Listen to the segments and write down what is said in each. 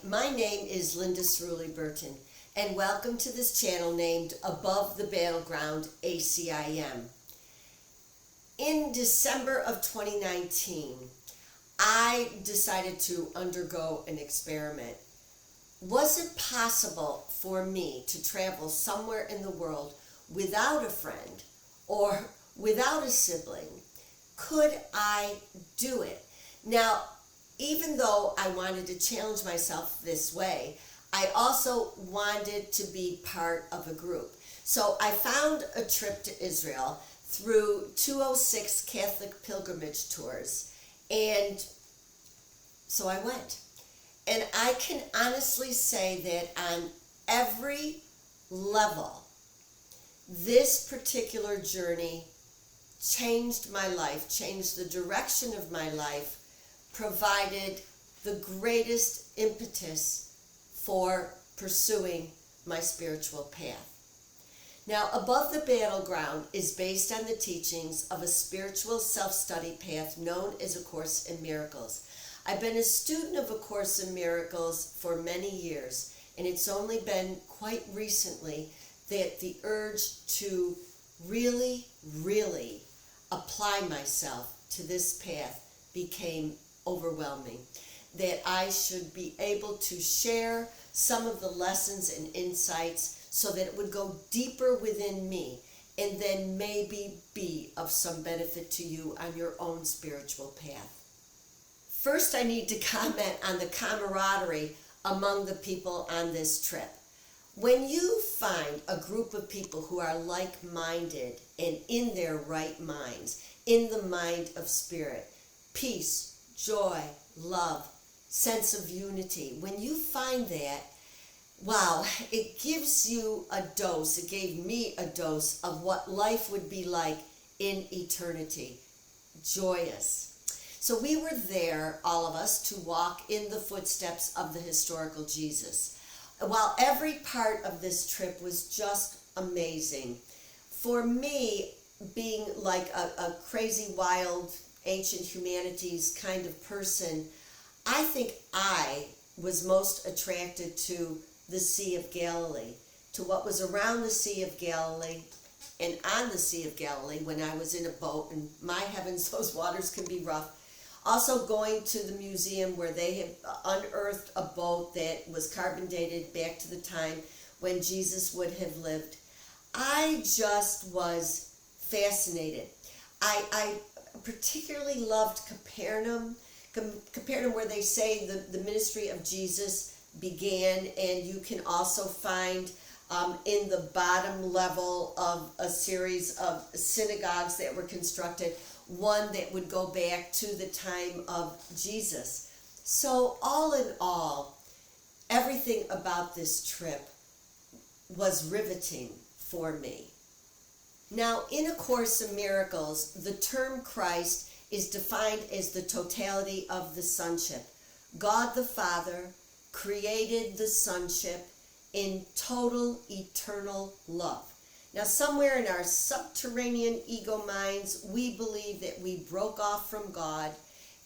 my name is Linda Cirulli-Burton, and welcome to this channel named Above the Battleground ACIM. In December of 2019, I decided to undergo an experiment. Was it possible for me to travel somewhere in the world without a friend or without a sibling? Could I do it? Now, even though I wanted to challenge myself this way, I also wanted to be part of a group. So I found a trip to Israel through 206 Catholic pilgrimage tours, and so I went. And I can honestly say that on every level, this particular journey changed my life, changed the direction of my life, provided the greatest impetus for pursuing my spiritual path. Now, Above the Battleground is based on the teachings of a spiritual self-study path known as A Course in Miracles. I've been a student of A Course in Miracles for many years, and it's only been quite recently that the urge to really apply myself to this path became overwhelming. That I should be able to share some of the lessons and insights so that it would go deeper within me and then maybe be of some benefit to you on your own spiritual path. First, I need to comment on the camaraderie among the people on this trip. When you find a group of people who are like-minded and in their right minds, in the mind of spirit, peace, joy, love, sense of unity, when you find that, wow, it gives you a dose, it gave me a dose of what life would be like in eternity. Joyous. So we were there, all of us, to walk in the footsteps of the historical Jesus. While every part of this trip was just amazing, for me, being like a crazy, wild, ancient humanities kind of person, I think I was most attracted to the Sea of Galilee, to what was around the Sea of Galilee and on the Sea of Galilee when I was in a boat, and my heavens, those waters can be rough. Also going to the museum where they had unearthed a boat that was carbon dated back to the time when Jesus would have lived. I just was fascinated. I particularly loved Capernaum, where they say the ministry of Jesus began, and you can also find in the bottom level of a series of synagogues that were constructed, one that would go back to the time of Jesus. So all in all, everything about this trip was riveting for me. Now, in A Course in Miracles, the term Christ is defined as the totality of the sonship. God the Father created the sonship in total eternal love. Now, somewhere in our subterranean ego minds, we believe that we broke off from God,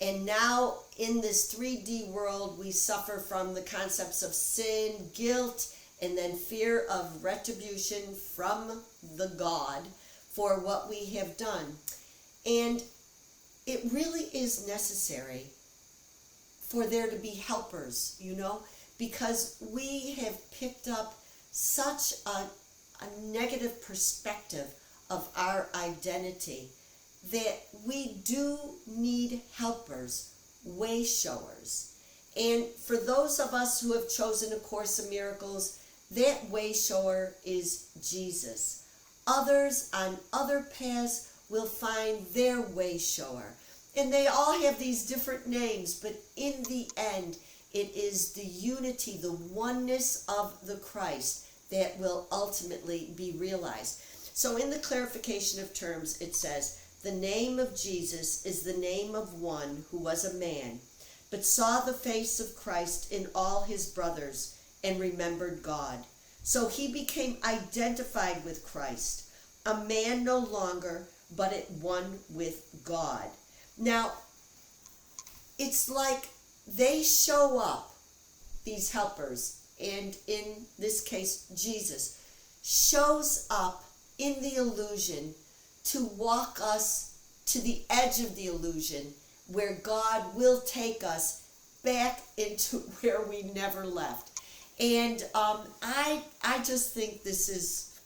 and now in this 3D world, we suffer from the concepts of sin, guilt, and then fear of retribution from the God for what we have done. And it really is necessary for there to be helpers, because we have picked up such a negative perspective of our identity that we do need helpers, way showers. And for those of us who have chosen A Course in Miracles, that way shower is Jesus. Others on other paths will find their way shower. And they all have these different names, but in the end, it is the unity, the oneness of the Christ that will ultimately be realized. So in the clarification of terms, it says, the name of Jesus is the name of one who was a man, but saw the face of Christ in all his brothers and remembered God. So he became identified with Christ, a man no longer, but at one with God. Now, it's like they show up these helpers, and in this case, Jesus, shows up in the illusion to walk us to the edge of the illusion where God will take us back into where we never left. And I just think this is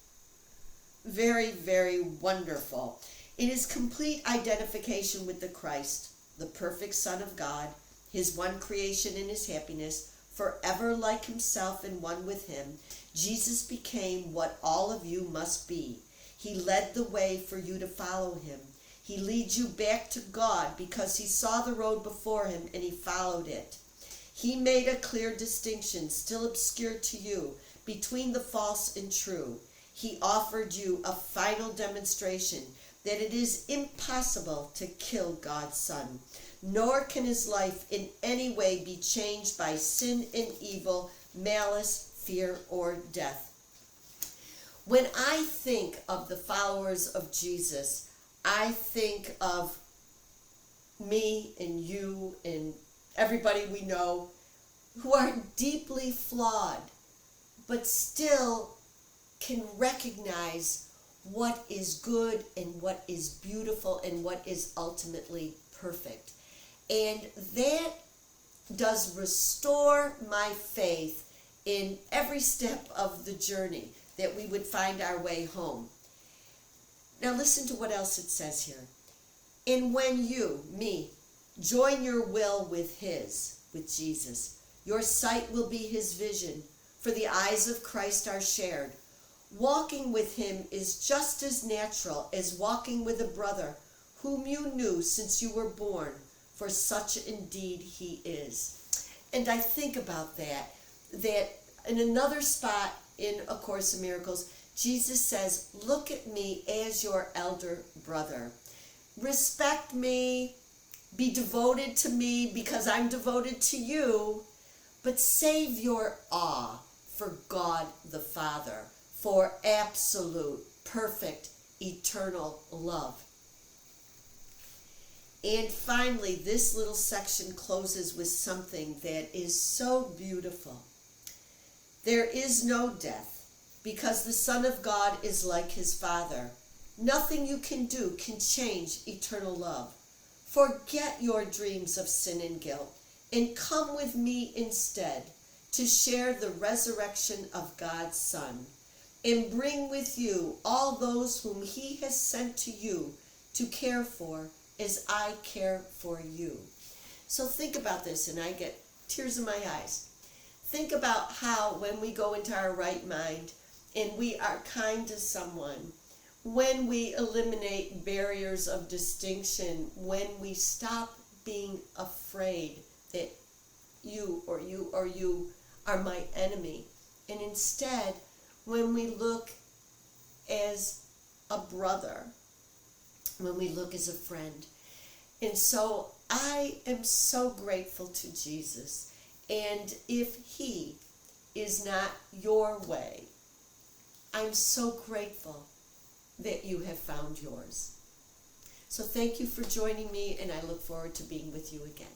very, very wonderful. It is complete identification with the Christ, the perfect Son of God, his one creation and his happiness, forever like himself and one with him. Jesus became what all of you must be. He led the way for you to follow him. He leads you back to God because he saw the road before him and he followed it. He made a clear distinction, still obscure to you, between the false and true. He offered you a final demonstration that it is impossible to kill God's Son, nor can his life in any way be changed by sin and evil, malice, fear, or death. When I think of the followers of Jesus, I think of me and you and everybody we know who are deeply flawed, but still can recognize what is good and what is beautiful and what is ultimately perfect. And that does restore my faith in every step of the journey, that we would find our way home. Now listen to what else it says here. And when you, me, join your will with his, with Jesus, your sight will be his vision, for the eyes of Christ are shared. Walking with him is just as natural as walking with a brother whom you knew since you were born, for such indeed he is. And I think about that in another spot in A Course in Miracles, Jesus says, look at me as your elder brother. Respect me, be devoted to me because I'm devoted to you, but save your awe for God the Father, for absolute, perfect, eternal love. And finally, this little section closes with something that is so beautiful. There is no death, because the Son of God is like his Father. Nothing you can do can change eternal love. Forget your dreams of sin and guilt, and come with me instead to share the resurrection of God's Son, and bring with you all those whom he has sent to you to care for as I care for you. So think about this, and I get tears in my eyes. Think about how when we go into our right mind and we are kind to someone, when we eliminate barriers of distinction, when we stop being afraid that you are my enemy, and instead when we look as a brother, when we look as a friend. And so I am so grateful to Jesus. And if he is not your way, I'm so grateful that you have found yours. So thank you for joining me, and I look forward to being with you again.